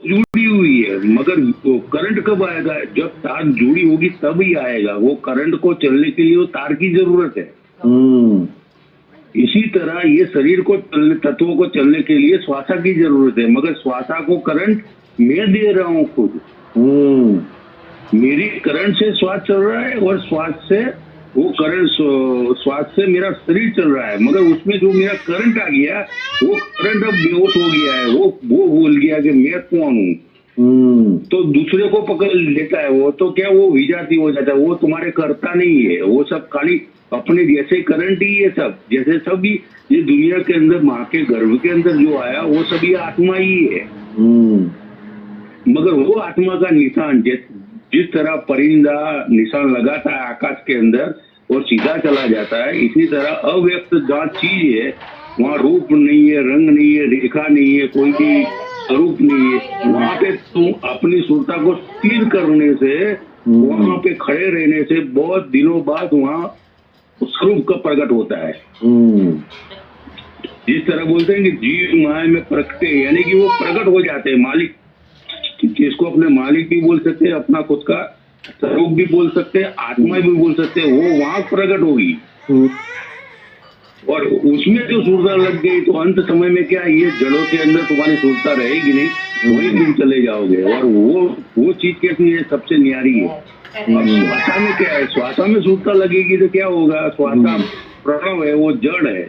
जुड़ी हुई है, मगर वो करंट कब आएगा? जब तार जुड़ी होगी तब ही आएगा। वो करंट को चलने के लिए वो तार की जरूरत है। इसी तरह ये शरीर को चलने, तत्वों को चलने के लिए श्वासा की जरूरत है, मगर श्वासा को करंट मैं दे रहा हूँ खुद। मेरी करंट से श्वास चल रहा है और श्वास से वो करंट, श्वास से मेरा शरीर चल रहा है, मगर उसमें जो मेरा करंट आ गया, वो करंट अब बेहोश हो गया है। वो बोल गया कि मैं कौन हूँ, तो दूसरे को पकड़ लेता है। वो तो क्या, वो विजाती हो जाता है। वो तुम्हारे करता नहीं है, वो सब खाली अपने जैसे करंट ही है सब। जैसे सब ये दुनिया के अंदर माँ के गर्भ के अंदर जो आया वो सब ये आत्मा ही है। मगर वो आत्मा का निशान जिस तरह परिंदा निशान लगाता है आकाश के अंदर और सीधा चला जाता है, इसी तरह अव्यक्त जहाँ चीज है वहाँ रूप नहीं है, रंग नहीं है, रेखा नहीं है, कोई भी स्वरूप नहीं है। वहाँ पे तुम अपनी सुरता को स्थिर करने से, वहाँ पे खड़े रहने से बहुत दिनों बाद वहाँ स्वरूप का प्रकट होता है। जिस तरह बोलते हैं कि जीव माया में प्रकटे, यानी कि वो प्रकट हो जाते हैं। मालिक, जिसको अपने मालिक भी बोल सकते हैं, अपना खुद का स्वरूप भी बोल सकते हैं, आत्मा भी बोल सकते हैं, वो वहां प्रकट होगी। और उसमें जो सुरता लग गई तो अंत समय में क्या, ये जड़ों के अंदर तुम्हारी सुरता रहेगी नहीं, वहीं तुम चले जाओगे। और वो चीज कैसी है, सबसे न्यारी है। अब श्वासा में क्या है, श्वासा में सुरता लगेगी तो क्या होगा? श्वासा प्रणव है, वो जड़ है,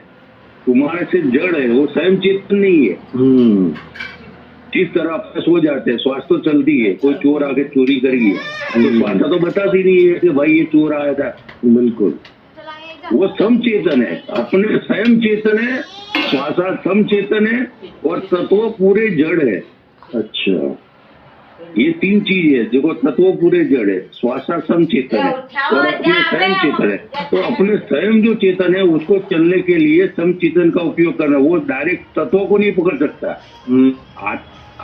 तुम्हारे से जड़ है, वो स्वयं चेतन नहीं है। जिस तरह आप सो जाते हैं, श्वास तो चलती है, कोई चोर आके चोरी कर गया तो श्वासा तो बताती नहीं है कि भाई ये चोर आया था। बिल्कुल, वो समचेतन है, अपने स्वयं चेतन है, श्वासा समचेतन है और तत्व पूरे जड़ है। अच्छा, ये तीन चीज है। देखो, तत्व पूरे जड़ है, श्वासा समचेतन है और अपने स्वयं चेतन है। तो अपने स्वयं जो चेतन है उसको चलने के लिए समचेतन का उपयोग करना। वो डायरेक्ट तत्वों को नहीं पकड़ सकता।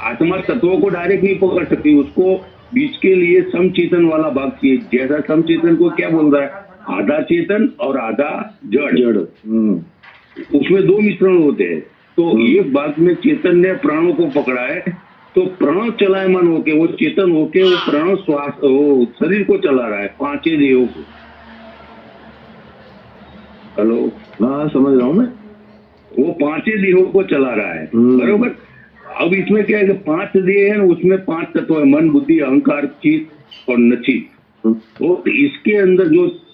आत्मा तत्वों को डायरेक्ट नहीं पकड़ सकती, उसको बीच के लिए समचेतन वाला भाग चाहिए। जैसा समचेतन को क्या बोल रहा है, आधा चेतन और आधा जड़। उसमें दो मिश्रण होते हैं। तो एक भाग में चेतन ने प्राणों को पकड़ा है, तो प्रणव चलायमान होके, वो चेतन होके वो प्रणव श्वास, वो शरीर को चला रहा है, पांचों देहों को। हेलो, हाँ समझ रहा हूँ मैं। वो पांचों देहों को चला रहा है, बरोबर। अब इसमें क्या है कि पांच देह है, उसमें पांच तत्व है, मन, बुद्धि, अहंकार, चित्त और नचित। तो इसके अंदर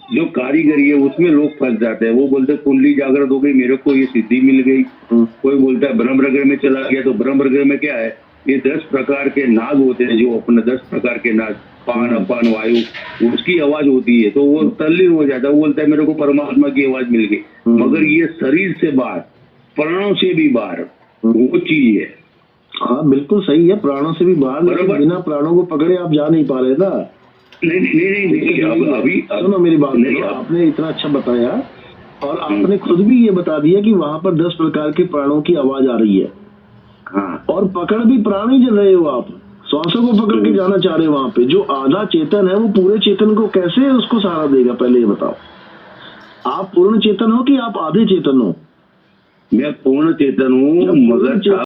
जो कारीगरी है उसमें लोग फंस जाते हैं। वो बोलते हैं कुंडली जागृत हो गई, मेरे को ये सिद्धि मिल गई। कोई बोलता है ब्रह्मग्रह में चला गया, तो ब्रह्मग्रह में क्या है, ये 10 प्रकार के नाग होते हैं, जो अपने 10 प्रकार के नाग, पान, अपान, वायु, उसकी आवाज होती है, तो वो तल्लीन हो जाता है। वो बोलता है मेरे को परमात्मा की आवाज मिल गई। मगर ये शरीर से बाहर, प्राणों से भी बाहर वो चीज है। हाँ बिल्कुल सही है, प्राणों से भी बाहर, लेकिन बिना प्राणों को पकड़े आप जा नहीं पा रहे ना। नहीं, अभी सुनो मेरी बात, नहीं, आपने इतना अच्छा बताया और आपने खुद भी ये बता दिया कि वहाँ पर 10 प्रकार के प्राणों की आवाज आ रही है। हाँ। और पकड़ भी प्राण ही चल रहे हो आप, श्वासों को पकड़ के जाना चाह रहे हो। वहाँ पे जो आधा चेतन है वो पूरे चेतन को कैसे उसको सहारा देगा, पहले ये बताओ। आप पूर्ण चेतन हो कि आप आधे चेतन हो? मैं पूर्ण चेतन हूँ, मगर